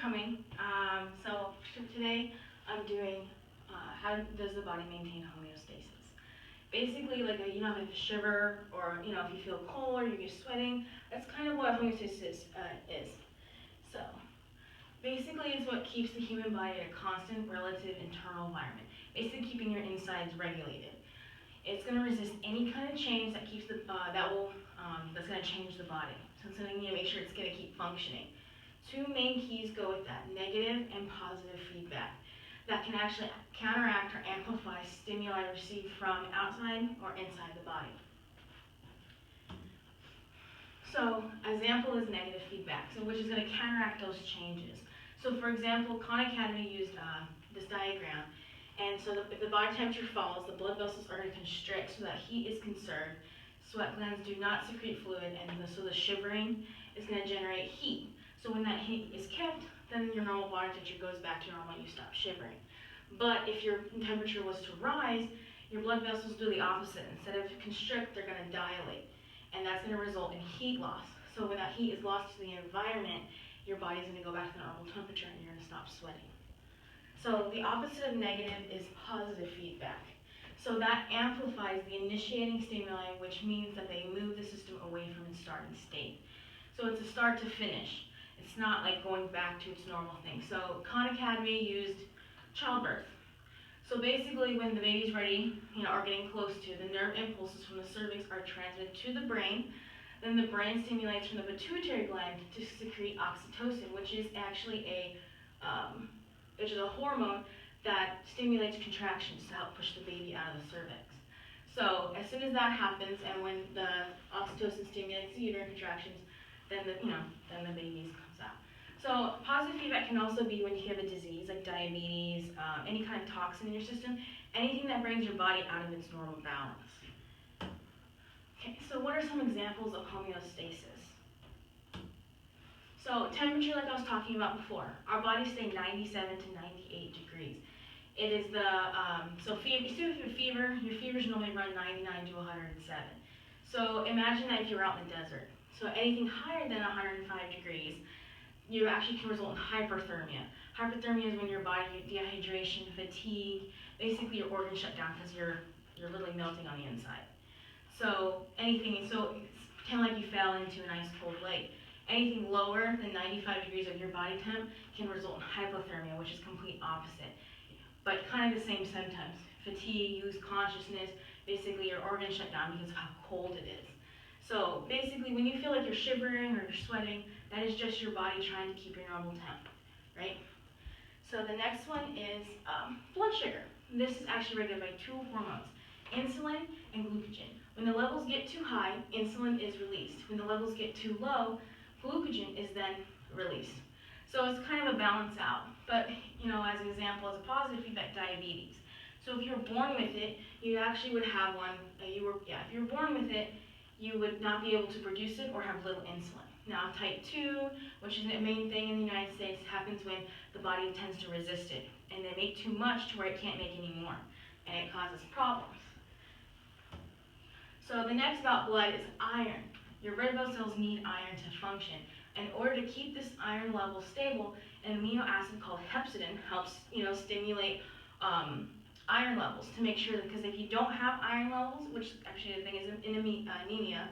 coming. So today I'm doing how does the body maintain homeostasis. Basically, like if you shiver or if you feel cold or you're sweating, that's kind of what homeostasis is. So basically, it's what keeps the human body in a constant relative internal environment. Basically, keeping your insides regulated. It's going to resist any kind of change that keeps that's going to change the body. So it's going to make sure it's going to keep functioning. Two main keys go with that: negative and positive feedback that can actually counteract or amplify stimuli received from outside or inside the body. So, example is negative feedback, so which is going to counteract those changes. So, for example, Khan Academy used this diagram, and so if the body temperature falls, the blood vessels are going to constrict so that heat is conserved. Sweat glands do not secrete fluid, and so the shivering is going to generate heat. So when that heat is kept, then your normal body temperature goes back to normal, you stop shivering. But if your temperature was to rise, your blood vessels do the opposite. Instead of constrict, they're going to dilate. And that's going to result in heat loss. So when that heat is lost to the environment, your body's going to go back to normal temperature and you're going to stop sweating. So the opposite of negative is positive feedback. So that amplifies the initiating stimuli, which means that they move the system away from its starting state. So it's a start to finish. It's not like going back to its normal thing. So Khan Academy used childbirth. So basically when the baby's ready, or getting close to, the nerve impulses from the cervix are transmitted to the brain. Then the brain stimulates from the pituitary gland to secrete oxytocin, which is actually a hormone that stimulates contractions to help push the baby out of the cervix. So as soon as that happens, and when the oxytocin stimulates the uterine contractions, then the baby comes out. So positive feedback can also be when you have a disease like diabetes, any kind of toxin in your system, anything that brings your body out of its normal balance. Okay, so what are some examples of homeostasis? So temperature, like I was talking about before, our bodies stay 97 to 98 degrees. It is so fever, your fevers normally run 99 to 107. So imagine that if you were out in the desert. So anything higher than 105 degrees, you actually can result in hyperthermia. Hyperthermia is when your body, dehydration, fatigue, basically your organs shut down because you're literally melting on the inside. So it's pretend like you fell into an ice cold lake. Anything lower than 95 degrees of your body temp can result in hypothermia, which is complete opposite. But kind of the same symptoms: fatigue, lose consciousness, basically your organs shut down because of how cold it is. So basically when you feel like you're shivering or you're sweating, that is just your body trying to keep your normal temp, right? So the next one is blood sugar. This is actually regulated by two hormones, insulin and glucagon. When the levels get too high, insulin is released. When the levels get too low, glucagon is then released. So it's kind of a balance out. But as an example, as a positive feedback, diabetes. So if you're born with it, you actually would have one. If you were born with it, you would not be able to produce it or have little insulin. Now, type 2, which is the main thing in the United States, happens when the body tends to resist it, and they make too much to where it can't make any more, and it causes problems. So the next about blood is iron. Your red blood cells need iron to function. In order to keep this iron level stable, an amino acid called hepcidin helps stimulate iron levels to make sure that, because if you don't have iron levels, which actually the thing is in anemia,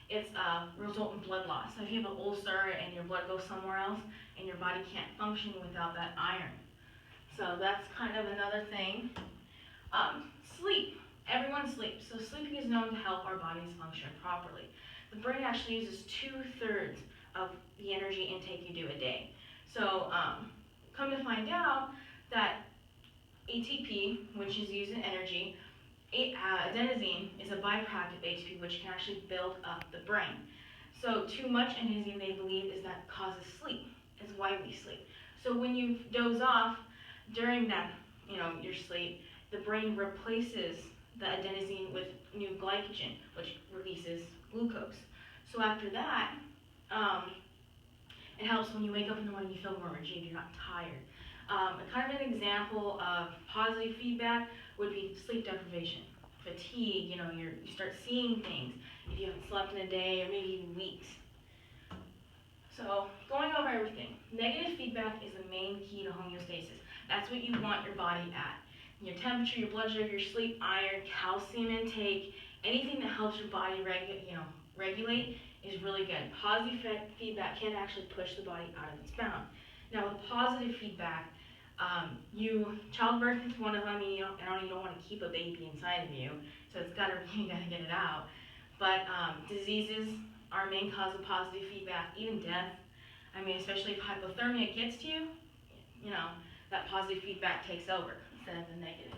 it's result in blood loss. So if you have an ulcer and your blood goes somewhere else and your body can't function without that iron. So that's kind of another thing. Sleep. Everyone sleeps. So sleeping is known to help our bodies function properly. The brain actually uses 2/3 of the energy intake you do a day. So come to find out that ATP, which is used in energy, adenosine is a byproduct of ATP, which can actually build up the brain. So too much adenosine, they believe, is that causes sleep. It's why we sleep. So when you doze off during that, your sleep, the brain replaces the adenosine with new glycogen, which releases glucose. So after that, it helps when you wake up in the morning, you feel more rejuvenated, you're not tired. Kind of an example of positive feedback would be sleep deprivation, fatigue, you start seeing things if you haven't slept in a day or maybe even weeks. So, going over everything, negative feedback is the main key to homeostasis. That's what you want your body at. Your temperature, your blood sugar, your sleep, iron, calcium intake, anything that helps your body regulate is really good. Positive feedback can actually push the body out of its bound. Now, with positive feedback, childbirth is one of them. You don't want to keep a baby inside of you, so you gotta get it out. But diseases are a main cause of positive feedback, even death. I mean, especially if hypothermia gets to you, that positive feedback takes over instead of the negative.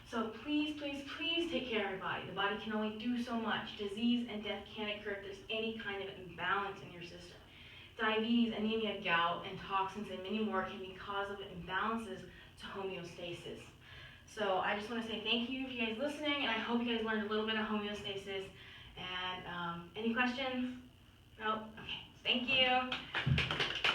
So please, please, please take care of your body. The body can only do so much. Disease and death can occur if there's any kind of imbalance in your system. Diabetes, anemia, gout, and toxins, and many more can be cause of imbalances to homeostasis. So I just want to say thank you for you guys listening, and I hope you guys learned a little bit of homeostasis. And any questions? No? Okay. Thank you.